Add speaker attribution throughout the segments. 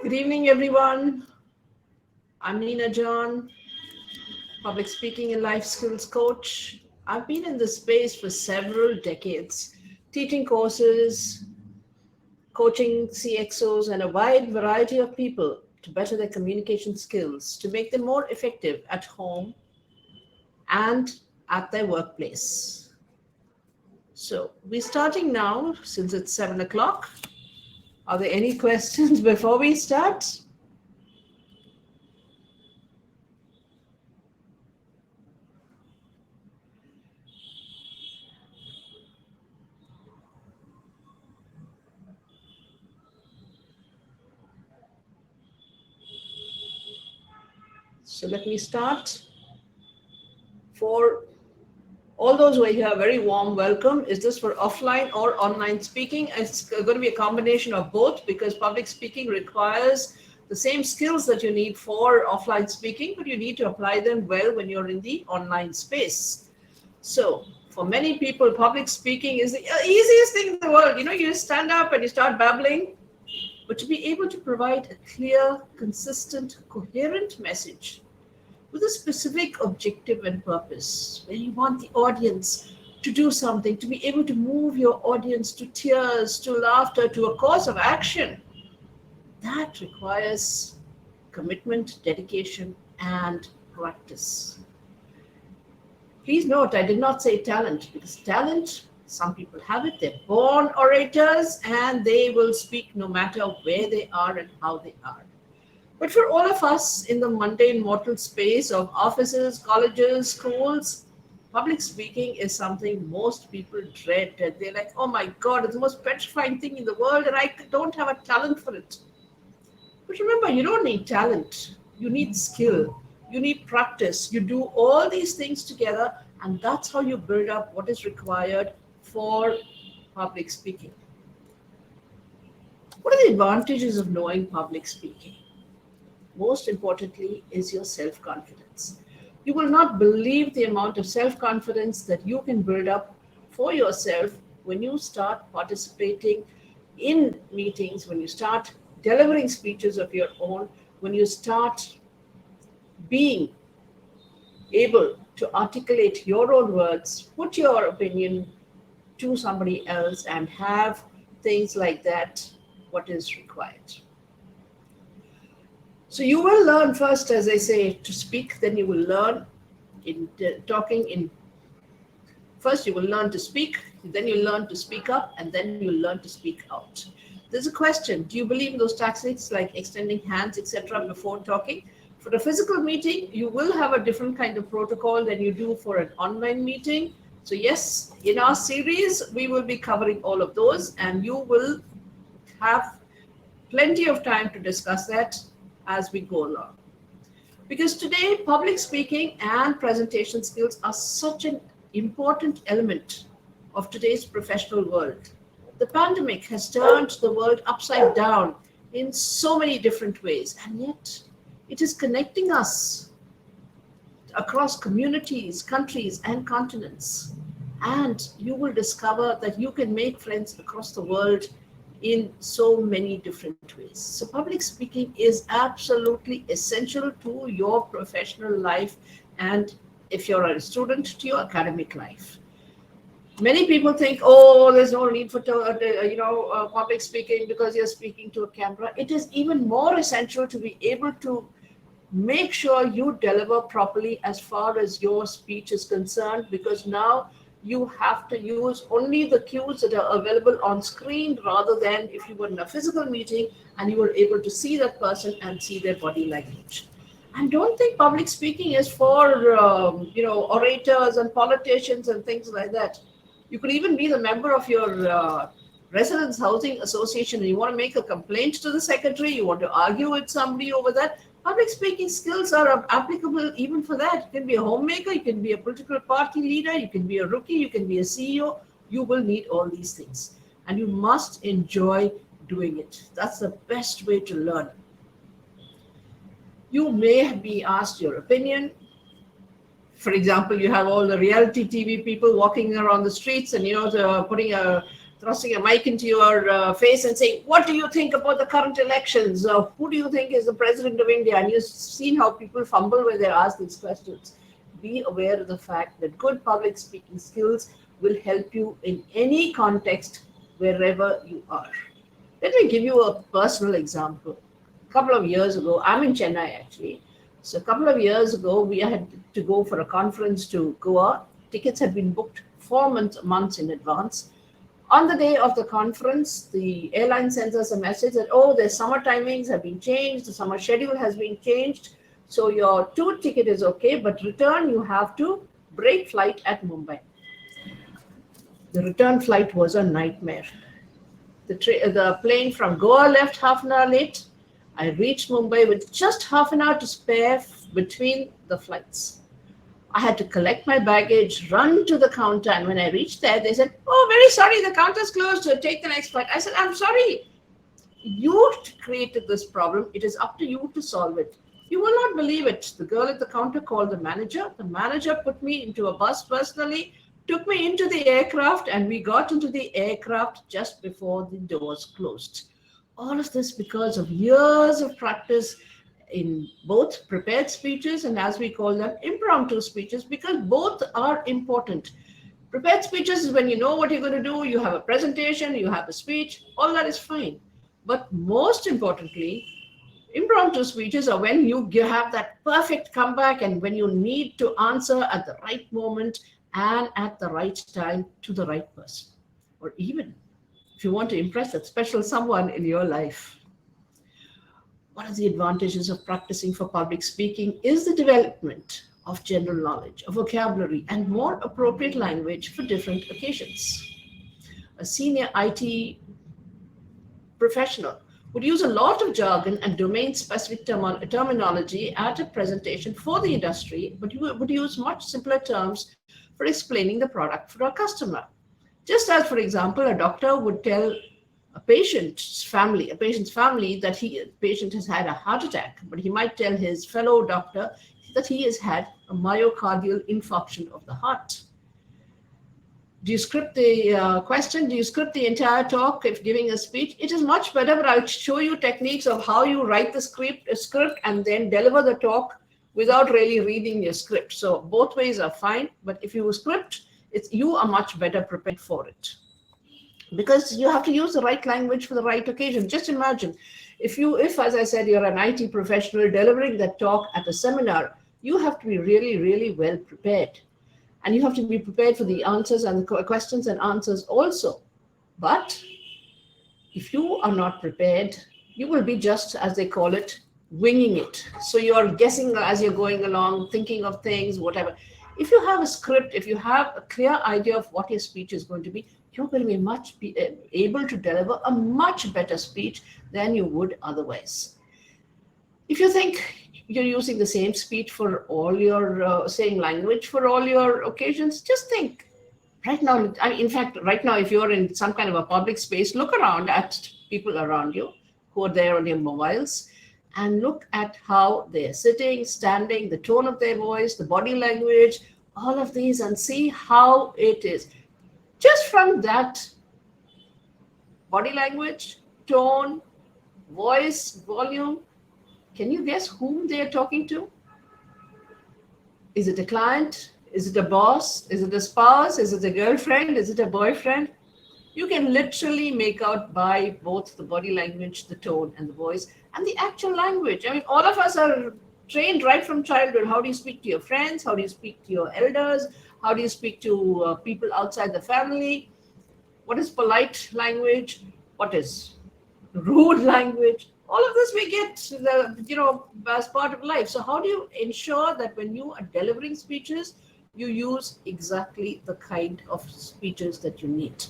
Speaker 1: Good evening, everyone. I'm Nina John, public speaking and life skills coach. I've been in this space for several decades, teaching courses, coaching CXOs, and a wide variety of people to better their communication skills, to make them more effective at home and at their workplace. So, we're starting now since it's 7 o'clock. Are there any questions before we start? So let me start. For all those who are here, very warm welcome. Is this for offline or online speaking? It's going to be a combination of both because public speaking requires the same skills that you need for offline speaking, but you need to apply them well when you're in the online space. So for many people, public speaking is the easiest thing in the world. You stand up and you start babbling, but to be able to provide a clear, consistent, coherent message with a specific objective and purpose, where you want the audience to do something, to be able to move your audience to tears, to laughter, to a course of action, that requires commitment, dedication, and practice. Please note, I did not say talent, because talent, some people have it, they're born orators, and they will speak no matter where they are and how they are. But for all of us in the mundane mortal space of offices, colleges, schools, public speaking is something most people dread. And they're like, oh my God, it's the most petrifying thing in the world, and I don't have a talent for it. But remember, you don't need talent. You need skill. You need practice. You do all these things together, and that's how you build up what is required for public speaking. What are the advantages of knowing public speaking? Most importantly is your self-confidence. You will not believe the amount of self-confidence that you can build up for yourself when you start participating in meetings, when you start delivering speeches of your own, when you start being able to articulate your own words, put your opinion to somebody else, and have things like that, what is required. So you will learn first, as I say, to speak, then you will learn in talking in. First, you will learn to speak, then you learn to speak up, and then you learn to speak out. There's a question. Do you believe in those tactics like extending hands, etc., before talking? For a physical meeting, you will have a different kind of protocol than you do for an online meeting. So yes, in our series, we will be covering all of those, and you will have plenty of time to discuss that as we go along. Because today, public speaking and presentation skills are such an important element of today's professional world. The pandemic has turned the world upside down in so many different ways, and yet it is connecting us across communities, countries, and continents. And you will discover that you can make friends across the world in so many different ways. So public speaking is absolutely essential to your professional life, and if you're a student, to your academic life. Many people think, oh, there's no need for public speaking because you're speaking to a camera. It is even more essential to be able to make sure you deliver properly as far as your speech is concerned, because now you have to use only the cues that are available on screen, rather than if you were in a physical meeting and you were able to see that person and see their body language. And don't think public speaking is for orators and politicians and things like that. You could even be the member of your residence housing association and you want to make a complaint to the secretary, you want to argue with somebody over that. Public speaking skills are applicable even for that. You can be a homemaker, you can be a political party leader, you can be a rookie, you can be a CEO. You will need all these things. And you must enjoy doing it. That's the best way to learn. You may be asked your opinion. For example, you have all the reality TV people walking around the streets and, putting a thrusting a mic into your face and saying, what do you think about the current elections? Who do you think is the president of India? And you've seen how people fumble when they're asked these questions. Be aware of the fact that good public speaking skills will help you in any context wherever you are. Let me give you a personal example. A couple of years ago, I'm in Chennai actually. So a couple of years ago, we had to go for a conference to Goa. Tickets had been booked 4 months in advance. On the day of the conference, the airline sends us a message that, oh, the summer timings have been changed, the summer schedule has been changed. So your tour ticket is okay, but return you have to break flight at Mumbai. The return flight was a nightmare. The plane from Goa left half an hour late. I reached Mumbai with just half an hour to spare between the flights. I had to collect my baggage, run to the counter, and when I reached there, they said, oh, very sorry, the counter's closed, so take the next flight. I said, I'm sorry. You created this problem. It is up to you to solve it. You will not believe it. The girl at the counter called the manager. The manager put me into a bus personally, took me into the aircraft, and we got into the aircraft just before the doors closed. All of this because of years of practice in both prepared speeches and, as we call them, impromptu speeches, because both are important. Prepared speeches is when you know what you're going to do, you have a presentation, you have a speech, all that is fine. But most importantly, impromptu speeches are when you have that perfect comeback and when you need to answer at the right moment and at the right time to the right person, or even if you want to impress that special someone in your life. One of the advantages of practicing for public speaking is the development of general knowledge, of vocabulary, and more appropriate language for different occasions. A senior IT professional would use a lot of jargon and domain-specific terminology at a presentation for the industry, but you would use much simpler terms for explaining the product for a customer. Just as, for example, a doctor would tell a patient's family that the patient has had a heart attack, but he might tell his fellow doctor that he has had a myocardial infarction of the heart. Do you script the question? Do you script the entire talk if giving a speech? It is much better, but I'll show you techniques of how you write the script and then deliver the talk without really reading your script. So both ways are fine, but if you script, you are much better prepared for it. Because you have to use the right language for the right occasion. Just imagine, if as I said, you're an IT professional delivering that talk at a seminar, you have to be really, really well prepared. And you have to be prepared for the answers and the questions and answers also. But if you are not prepared, you will be just, as they call it, winging it. So you're guessing as you're going along, thinking of things, whatever. If you have a script, if you have a clear idea of what your speech is going to be, you're going to be able to deliver a much better speech than you would otherwise. If you think you're using the same speech for all your same language for all your occasions, just think. Right now, in fact, right now, if you're in some kind of a public space, look around at people around you who are there on their mobiles and look at how they're sitting, standing, the tone of their voice, the body language, all of these, and see how it is. Just from that body language, tone, voice, volume, can you guess whom they are talking to? Is it a client? Is it a boss? Is it a spouse? Is it a girlfriend? Is it a boyfriend? You can literally make out by both the body language, the tone, and the voice, and the actual language. I mean, all of us are trained right from childhood. How do you speak to your friends? How do you speak to your elders? How do you speak to people outside the family? What is polite language? What is rude language? All of this we get, as part of life. So how do you ensure that when you are delivering speeches, you use exactly the kind of speeches that you need?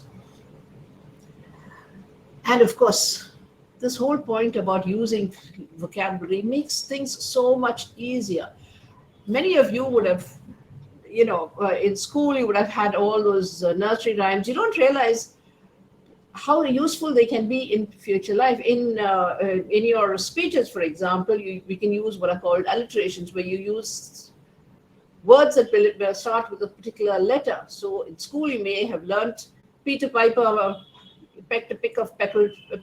Speaker 1: And of course, this whole point about using vocabulary makes things so much easier. Many of you would have, in school, you would have had all those nursery rhymes. You don't realize how useful they can be in future life. In your speeches, for example, we can use what are called alliterations, where you use words that will start with a particular letter. So in school, you may have learnt Peter Piper expect a pick of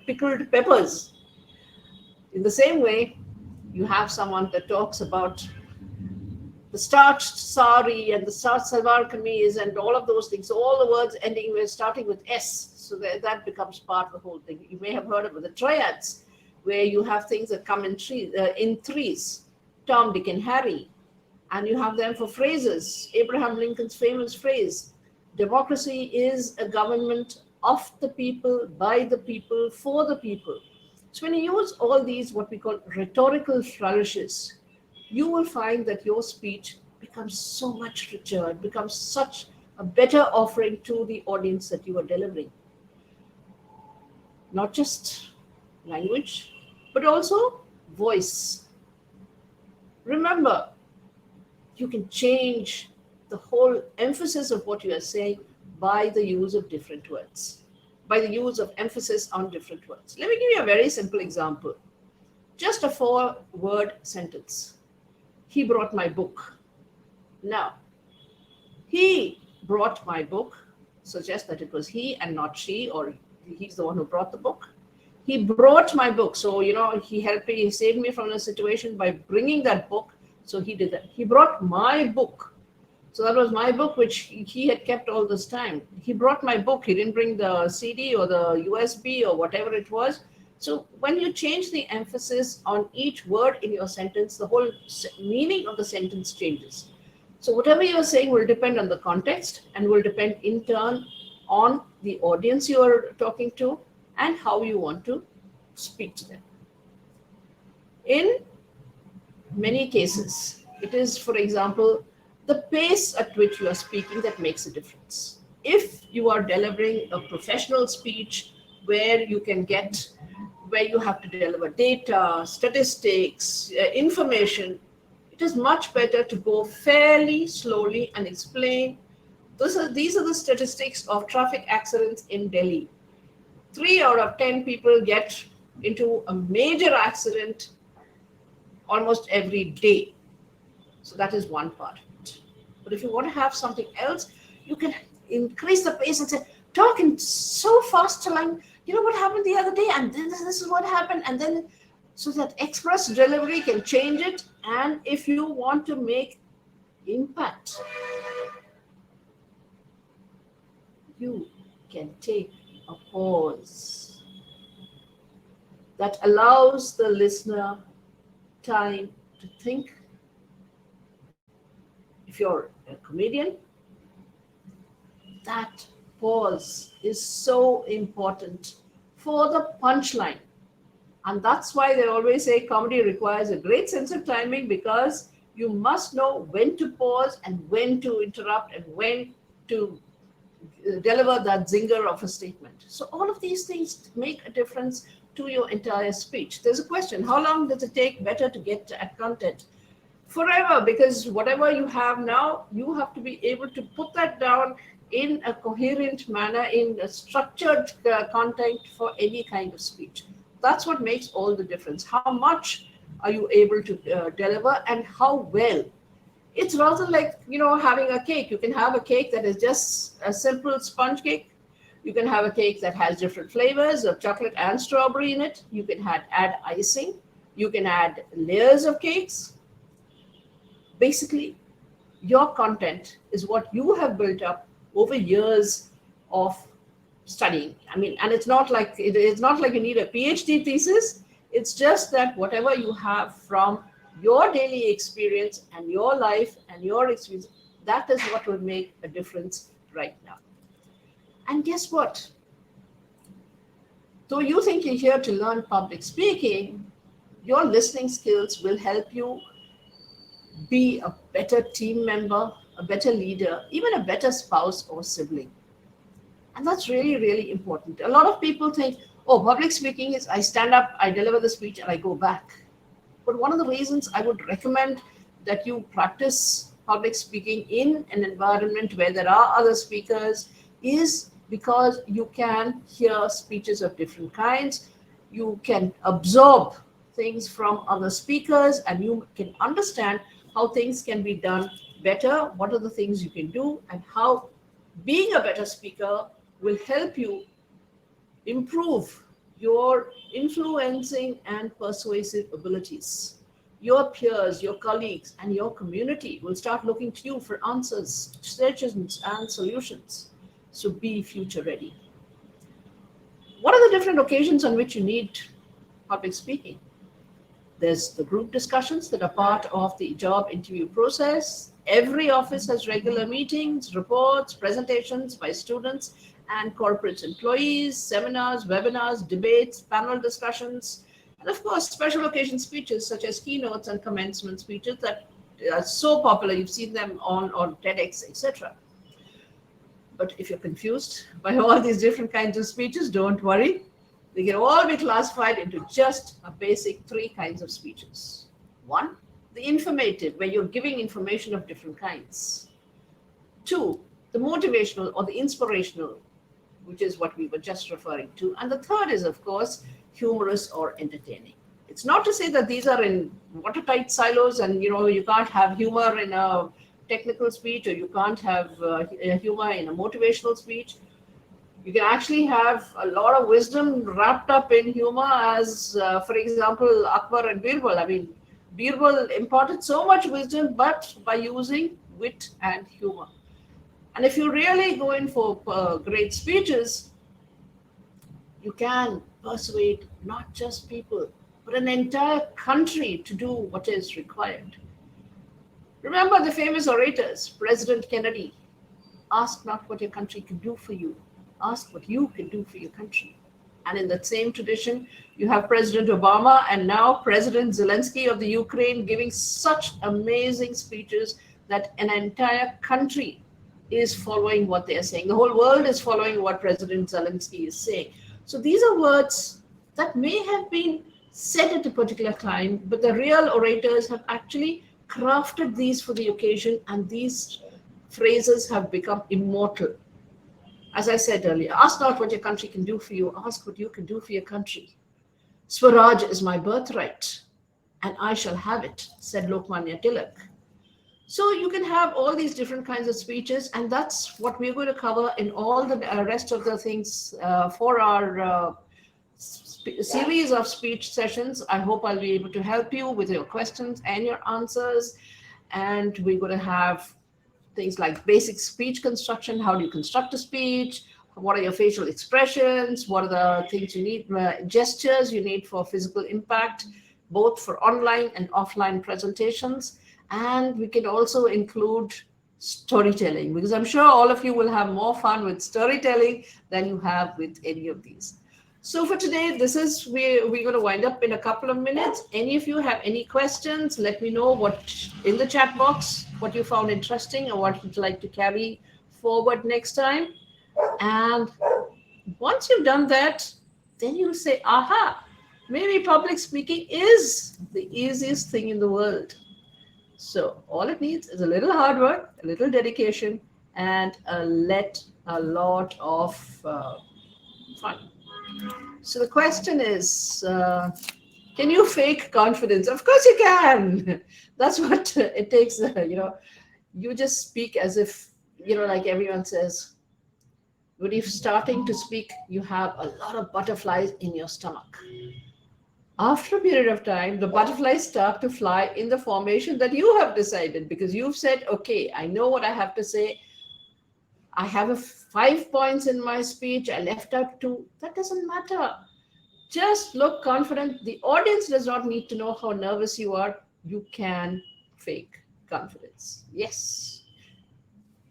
Speaker 1: pickled peppers. In the same way, you have someone that talks about the starched sari and the starched salwar kameez and all of those things. So all the words ending with starting with S. So that becomes part of the whole thing. You may have heard of the triads, where you have things that come in threes, Tom, Dick, and Harry. And you have them for phrases. Abraham Lincoln's famous phrase, democracy is a government of the people, by the people, for the people. So when you use all these, what we call rhetorical flourishes, you will find that your speech becomes so much richer. It becomes such a better offering to the audience that you are delivering. Not just language, but also voice. Remember, you can change the whole emphasis of what you are saying by the use of different words, by the use of emphasis on different words. Let me give you a very simple example. Just a 4-word sentence. He brought my book. Now, he brought my book suggests that it was he and not she, or he's the one who brought the book. He brought my book. So, he helped me, he saved me from a situation by bringing that book. So he did that. He brought my book. So that was my book, which he had kept all this time. He brought my book. He didn't bring the CD or the USB or whatever it was. So when you change the emphasis on each word in your sentence, the whole meaning of the sentence changes. So whatever you're saying will depend on the context and will depend in turn on the audience you are talking to and how you want to speak to them. In many cases, it is, for example, the pace at which you are speaking that makes a difference. If you are delivering a professional speech where you have to deliver data, statistics, information, it is much better to go fairly slowly and explain. These are the statistics of traffic accidents in Delhi. 3 out of 10 people get into a major accident almost every day. So that is one part of it. But if you want to have something else, you can increase the pace and say, talking so fast till what happened the other day, and then this is what happened, and then so that express delivery can change it. And if you want to make impact, you can take a pause that allows the listener time to think. If you're a comedian, that pause is so important for the punchline. And that's why they always say comedy requires a great sense of timing, because you must know when to pause and when to interrupt and when to deliver that zinger of a statement. So all of these things make a difference to your entire speech. There's a question, how long does it take better to get at content? Forever, because whatever you have now, you have to be able to put that down in a coherent manner, in a structured content for any kind of speech. That's what makes all the difference. How much are you able to deliver and how well? It's rather like, having a cake. You can have a cake that is just a simple sponge cake. You can have a cake that has different flavors of chocolate and strawberry in it. You can add icing. You can add layers of cakes. Basically, your content is what you have built up over years of studying. And it's not like you need a PhD thesis. It's just that whatever you have from your daily experience and your life and your experience, that is what will make a difference right now. And guess what? Though you think you're here to learn public speaking, your listening skills will help you be a better team member, a better leader, even a better spouse or sibling. And that's really, really important. A lot of people think, public speaking is I stand up, I deliver the speech, and I go back. But one of the reasons I would recommend that you practice public speaking in an environment where there are other speakers is because you can hear speeches of different kinds. You can absorb things from other speakers, and you can understand how things can be done better, what are the things you can do, and how being a better speaker will help you improve your influencing and persuasive abilities. Your peers, your colleagues, and your community will start looking to you for answers, suggestions, and solutions. So be future ready. What are the different occasions on which you need public speaking? There's the group discussions that are part of the job interview process. Every office has regular meetings, reports, presentations by students and corporate employees, seminars, webinars, debates, panel discussions, and of course, special occasion speeches such as keynotes and commencement speeches that are so popular. You've seen them on TEDx, etc. But if you're confused by all these different kinds of speeches, don't worry. They can all be classified into just a basic 3 kinds of speeches. 1, the informative, where you're giving information of different kinds. 2, the motivational or the inspirational, which is what we were just referring to. And the third is, of course, humorous or entertaining. It's not to say that these are in watertight silos and you can't have humor in a technical speech, or you can't have humor in a motivational speech. You can actually have a lot of wisdom wrapped up in humor, as for example, Akbar and Birbal. I mean, Birbal imparted so much wisdom, but by using wit and humor. And if you really go in for great speeches, you can persuade not just people, but an entire country to do what is required. Remember the famous orators, President Kennedy. Ask not what your country can do for you. Ask what you can do for your country. And in that same tradition, you have President Obama and now President Zelensky of the Ukraine giving such amazing speeches that an entire country is following what they are saying. The whole world is following what President Zelensky is saying. So these are words that may have been said at a particular time, but the real orators have actually crafted these for the occasion, and these phrases have become immortal. As I said earlier, ask not what your country can do for you, ask what you can do for your country. Swaraj is my birthright, and I shall have it, said Lokmanya Tilak. So you can have all these different kinds of speeches, and that's what we're going to cover in all the rest of the things for our series of speech sessions. I hope I'll be able to help you with your questions and your answers. And we're going to have things like basic speech construction. How do you construct a speech? What are your facial expressions? What are the things you need, gestures you need for physical impact, both for online and offline presentations. And we can also include storytelling, because I'm sure all of you will have more fun with storytelling than you have with any of these. So for today, we're going to wind up in a couple of minutes. Any of you have any questions, let me know what in the chat box, what you found interesting or what you'd like to carry forward next time. And once you've done that, then you'll say, aha, maybe public speaking is the easiest thing in the world. So all it needs is a little hard work, a little dedication, and a lot of fun. So the question is, can you fake confidence? Of course you can. That's what it takes. You just speak as if, like everyone says, when you're starting to speak, you have a lot of butterflies in your stomach. After a period of time, the butterflies start to fly in the formation that you have decided, because you've said, okay, I know what I have to say. I have 5 points in my speech. I left out 2. That doesn't matter. Just look confident. The audience does not need to know how nervous you are. You can fake confidence. Yes.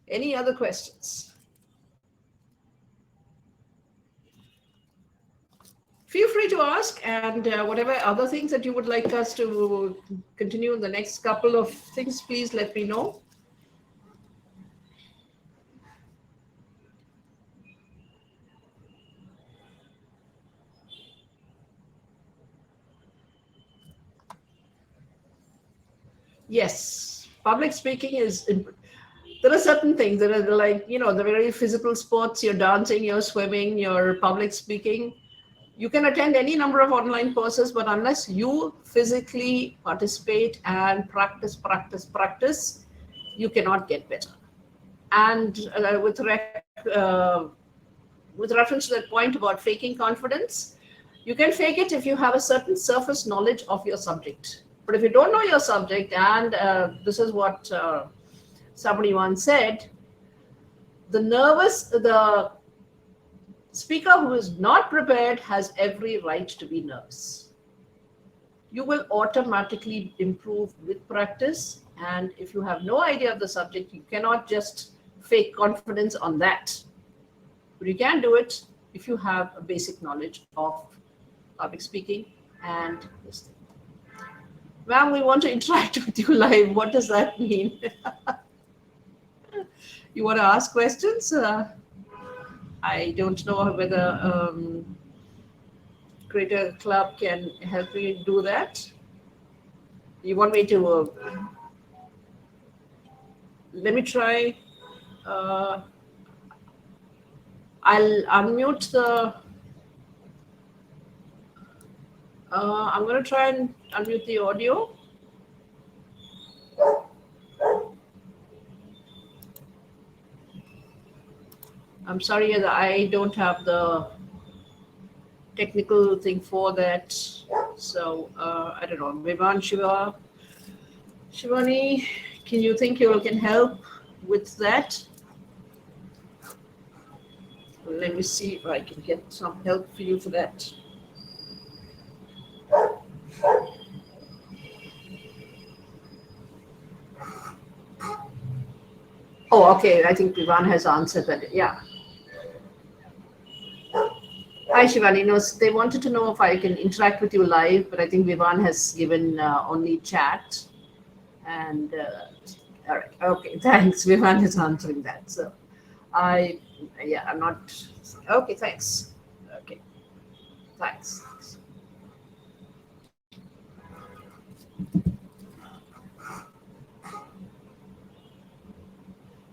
Speaker 1: Any other questions? Feel free to ask, and whatever other things that you would like us to continue in the next couple of things, please let me know. Yes, public speaking is, there are certain things that are like, the very physical sports, you're dancing, you're swimming, you're public speaking. You can attend any number of online courses, but unless you physically participate and practice, you cannot get better. And with reference to that point about faking confidence, you can fake it if you have a certain surface knowledge of your subject. But if you don't know your subject, and this is what somebody once said, the speaker who is not prepared has every right to be nervous. You will automatically improve with practice. And if you have no idea of the subject, you cannot just fake confidence on that. But you can do it if you have a basic knowledge of public speaking and listening. Ma'am, we want to interact with you live. What does that mean? You want to ask questions? I don't know whether Creator Club can help me do that. You want me to let me try. I'll unmute the. I'm going to try and unmute the audio. I'm sorry, I don't have the technical thing for that. So I don't know. Vivan, Shivani, can you think you can help with that? Let me see if I can get some help for you for that. Oh, okay. I think Vivan has answered that. Yeah. Hi, Shivani. No, they wanted to know if I can interact with you live, but I think Vivan has given only chat. And all right. Okay. Thanks. Vivan is answering that. So I'm not. Okay. Thanks. Okay. Thanks.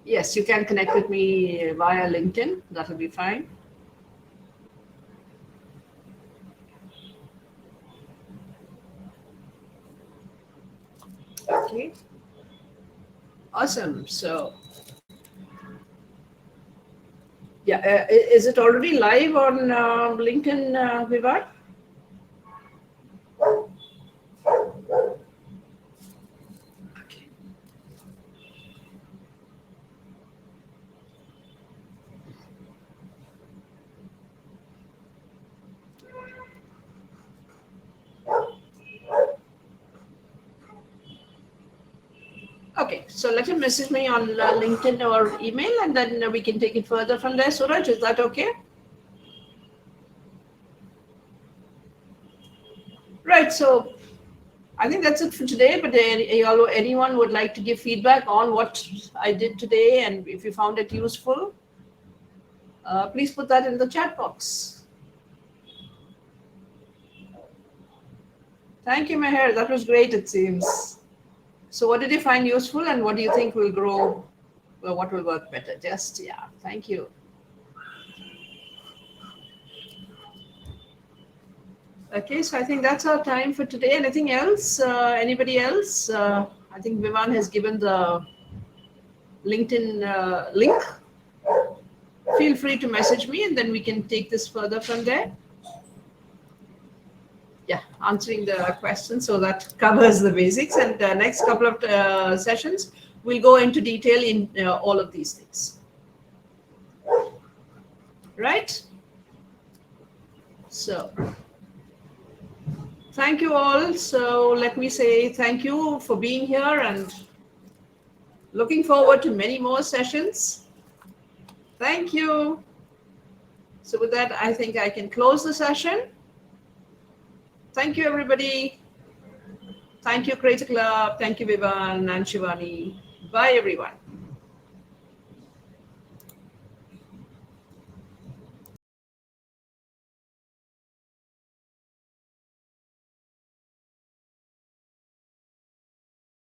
Speaker 1: Yes, you can connect with me via LinkedIn. That will be fine. Okay. Awesome. So, yeah, is it already live on LinkedIn, Vivan? Okay. Okay, so let him message me on LinkedIn or email, and then we can take it further from there. Suraj, is that okay? Right, so I think that's it for today, but anyone would like to give feedback on what I did today, and if you found it useful, please put that in the chat box. Thank you, Meher. That was great, it seems. So what did you find useful, and what do you think will grow? Well, what will work better? Yeah, thank you. Okay, so I think that's our time for today. Anything else? Anybody else? I think Vivan has given the LinkedIn link. Feel free to message me, and then we can take this further from there. Yeah, answering the questions. So that covers the basics. And the next couple of sessions, we'll go into detail in all of these things. Right? So thank you all. So let me say thank you for being here, and looking forward to many more sessions. Thank you. So with that, I think I can close the session. Thank you, everybody. Thank you, Creator Club. Thank you, Vivan and Shivani. Bye, everyone.